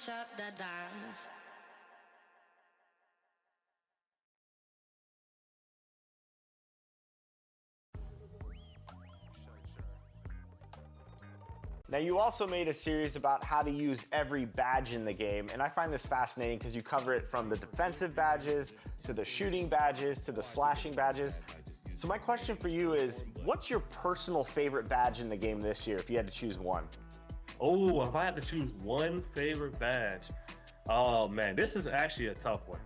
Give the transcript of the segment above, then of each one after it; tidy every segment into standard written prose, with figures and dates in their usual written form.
mash up the dance. Now, you also made a series about how to use every badge in the game, and I find this fascinating because you cover it from the defensive badges, to the shooting badges, to the slashing badges. So my question for you is, what's your personal favorite badge in the game this year, if you had to choose one? Oh, if I had to choose one favorite badge, oh man, this is actually a tough one.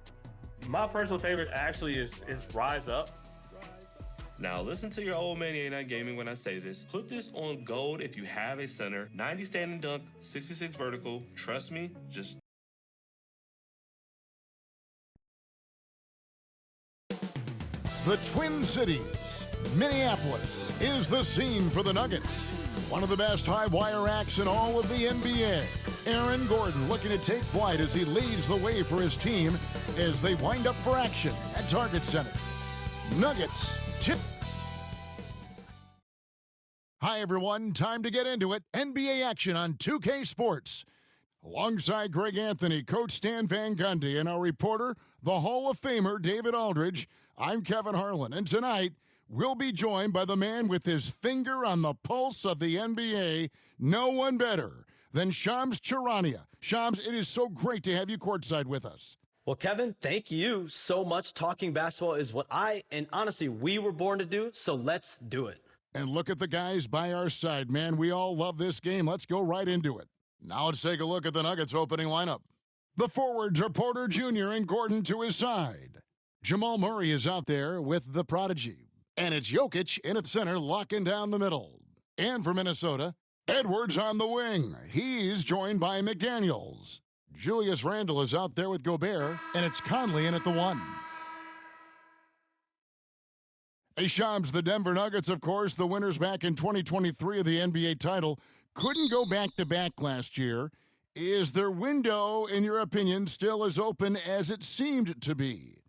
My personal favorite actually is Rise Up. Now listen to your old man 89 Gaming when I say this. Put this on gold if you have a center. 90 standing dunk, 66 vertical. Trust me, just... The Twin Cities, Minneapolis, is the scene for the Nuggets. One of the best high-wire acts in all of the NBA. Aaron Gordon looking to take flight as he leads the way for his team as they wind up for action at Target Center. Nuggets tip. Hi, everyone. Time to get into it. NBA action on 2K Sports. Alongside Greg Anthony, Coach Stan Van Gundy, and our reporter, the Hall of Famer David Aldridge, I'm Kevin Harlan. And tonight, we'll be joined by the man with his finger on the pulse of the NBA, no one better than Shams Charania. Shams, it is so great to have you courtside with us. Well, Kevin, thank you so much. Talking basketball is what and honestly, we were born to do, so let's do it. And look at the guys by our side, man. We all love this game. Let's go right into it. Now let's take a look at the Nuggets opening lineup. The forwards are Porter Jr. and Gordon to his side. Jamal Murray is out there with the prodigy. And it's Jokic in at center, locking down the middle. And for Minnesota, Edwards on the wing. He's joined by McDaniels. Julius Randle is out there with Gobert, and it's Conley in at the 1. Hey, Shams, the Denver Nuggets, of course, the winners back in 2023 of the NBA title, couldn't go back-to-back last year. Is their window, in your opinion, still as open as it seemed to be?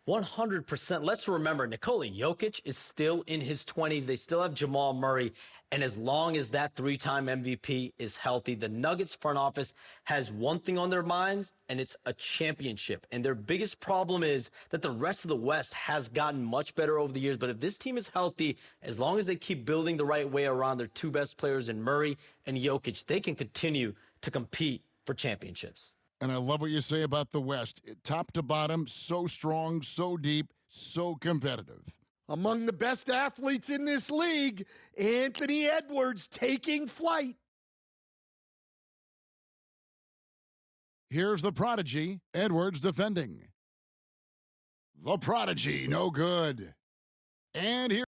100%. Let's remember, Nikola Jokic is still in his 20s. They still have Jamal Murray. And as long as that three-time MVP is healthy, the Nuggets front office has one thing on their minds, and it's a championship. And their biggest problem is that the rest of the West has gotten much better over the years. But if this team is healthy, as long as they keep building the right way around their two best players in Murray and Jokic, they can continue to compete for championships. And I love what you say about the West. Top to bottom, so strong, so deep, so competitive. Among the best athletes in this league, Anthony Edwards taking flight. Here's the prodigy, Edwards defending. The prodigy, no good. And here.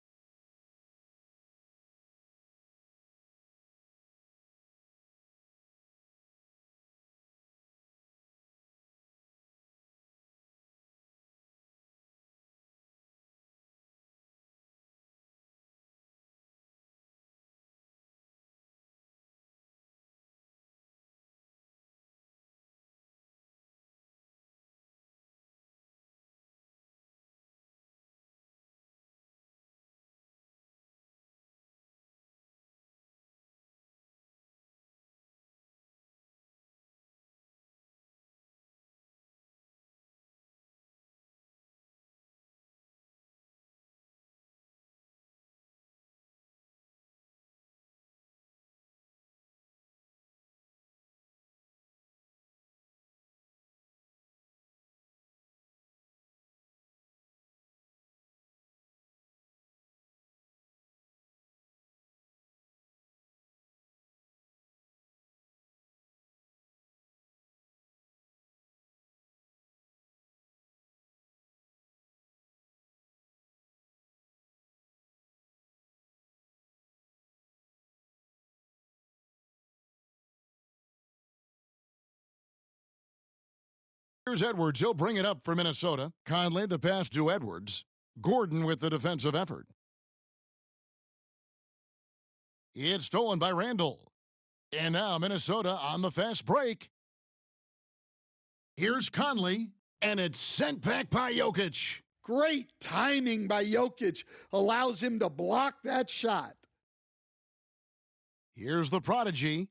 Here's Edwards. He'll bring it up for Minnesota. Conley, the pass to Edwards. Gordon with the defensive effort. It's stolen by Randle. And now Minnesota on the fast break. Here's Conley, and it's sent back by Jokic. Great timing by Jokic allows him to block that shot. Here's the prodigy.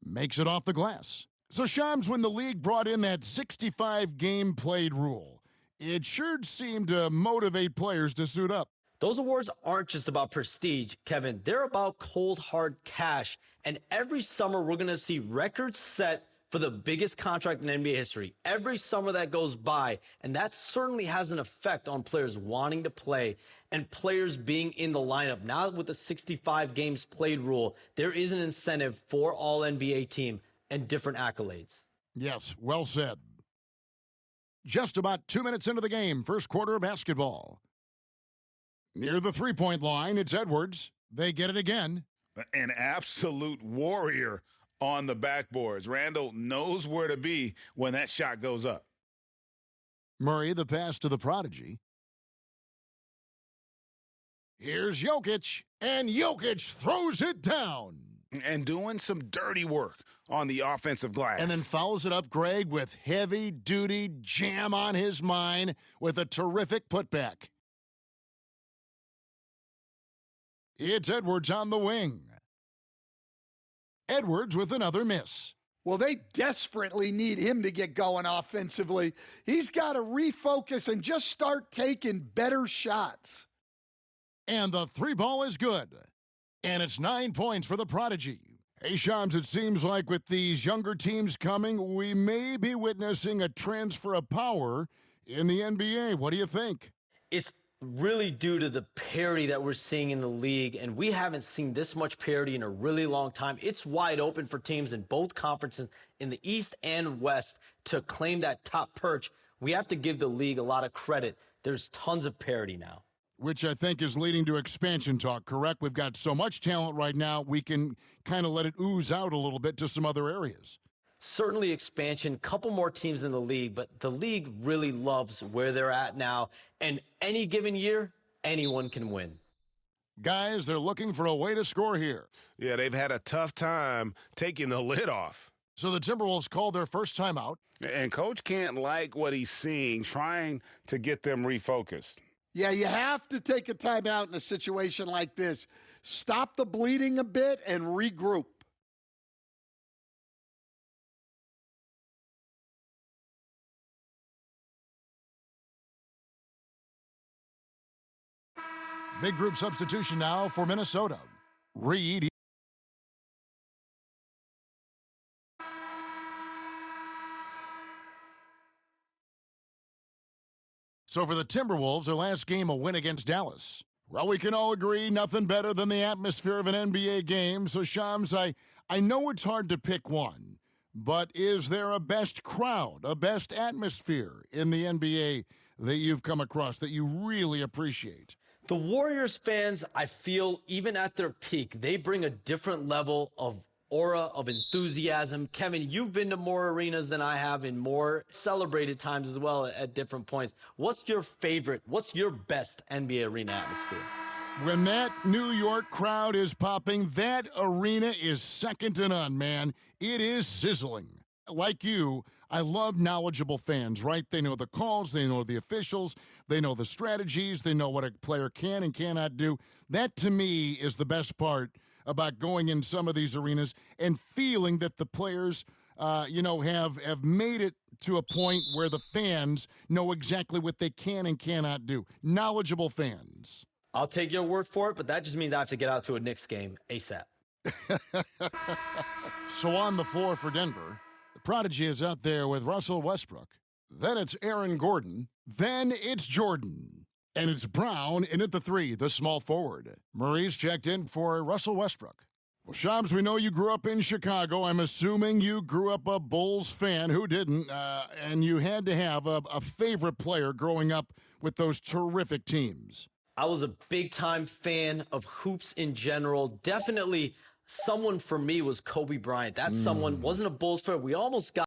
Makes it off the glass. So, Shams, when the league brought in that 65 game played rule, it sure seemed to motivate players to suit up. Those awards aren't just about prestige, Kevin. They're about cold, hard cash. And every summer, we're going to see records set for the biggest contract in NBA history. Every summer that goes by, and that certainly has an effect on players wanting to play and players being in the lineup. Now with the 65 games played rule, there is an incentive for all NBA team and different accolades. Yes, well said. Just about 2 minutes into the game, first quarter of basketball. Near the three-point line, it's Edwards. They get it again. An absolute warrior on the backboards. Randall knows where to be when that shot goes up. Murray, the pass to the prodigy. Here's Jokic, and Jokic throws it down. And doing some dirty work on the offensive glass. And then follows it up, Greg, with heavy-duty jam on his mind with a terrific putback. It's Edwards on the wing. Edwards with another miss. Well, they desperately need him to get going offensively. He's got to refocus and just start taking better shots. And the three ball is good. And it's 9 points for the prodigy. Hey, Shams, it seems like with these younger teams coming, we may be witnessing a transfer of power in the NBA. What do you think? It's really due to the parity that we're seeing in the league, and we haven't seen this much parity in a really long time. It's wide open for teams in both conferences, in the East and West, to claim that top perch. We have to give the league a lot of credit. There's tons of parity now. Which I think is leading to expansion talk, correct? We've got so much talent right now, we can kind of let it ooze out a little bit to some other areas. Certainly expansion, couple more teams in the league, but the league really loves where they're at now. And any given year, anyone can win. Guys, they're looking for a way to score here. Yeah, they've had a tough time taking the lid off. So the Timberwolves call their first timeout. And Coach can't like what he's seeing, trying to get them refocused. Yeah, you have to take a timeout in a situation like this. Stop the bleeding a bit and regroup. Big group substitution now for Minnesota. Reed. So for the Timberwolves, their last game, a win against Dallas. Well, we can all agree nothing better than the atmosphere of an NBA game. So, Shams, I know it's hard to pick one, but is there a best crowd, a best atmosphere in the NBA that you've come across that you really appreciate? The Warriors fans, I feel, even at their peak, they bring a different level of aura, of enthusiasm. Kevin, you've been to more arenas than I have in more celebrated times as well at different points. What's your favorite, what's your best NBA arena atmosphere? When that New York crowd is popping, that arena is second to none, man. It is sizzling. Like you, I love knowledgeable fans, right? They know the calls, they know the officials, they know the strategies, they know what a player can and cannot do. That, to me, is the best part about going in some of these arenas and feeling that the players, have made it to a point where the fans know exactly what they can and cannot do. Knowledgeable fans. I'll take your word for it, but that just means I have to get out to a Knicks game ASAP. So on the floor for Denver, the prodigy is out there with Russell Westbrook. Then it's Aaron Gordon. Then it's Jordan. And it's Brown in at the three, the small forward. Murray's checked in for Russell Westbrook. Well, Shams, we know you grew up in Chicago. I'm assuming you grew up a Bulls fan. Who didn't? And you had to have a favorite player growing up with those terrific teams. I was a big-time fan of hoops in general. Definitely someone for me was Kobe Bryant. That's someone, wasn't a Bulls player. We almost got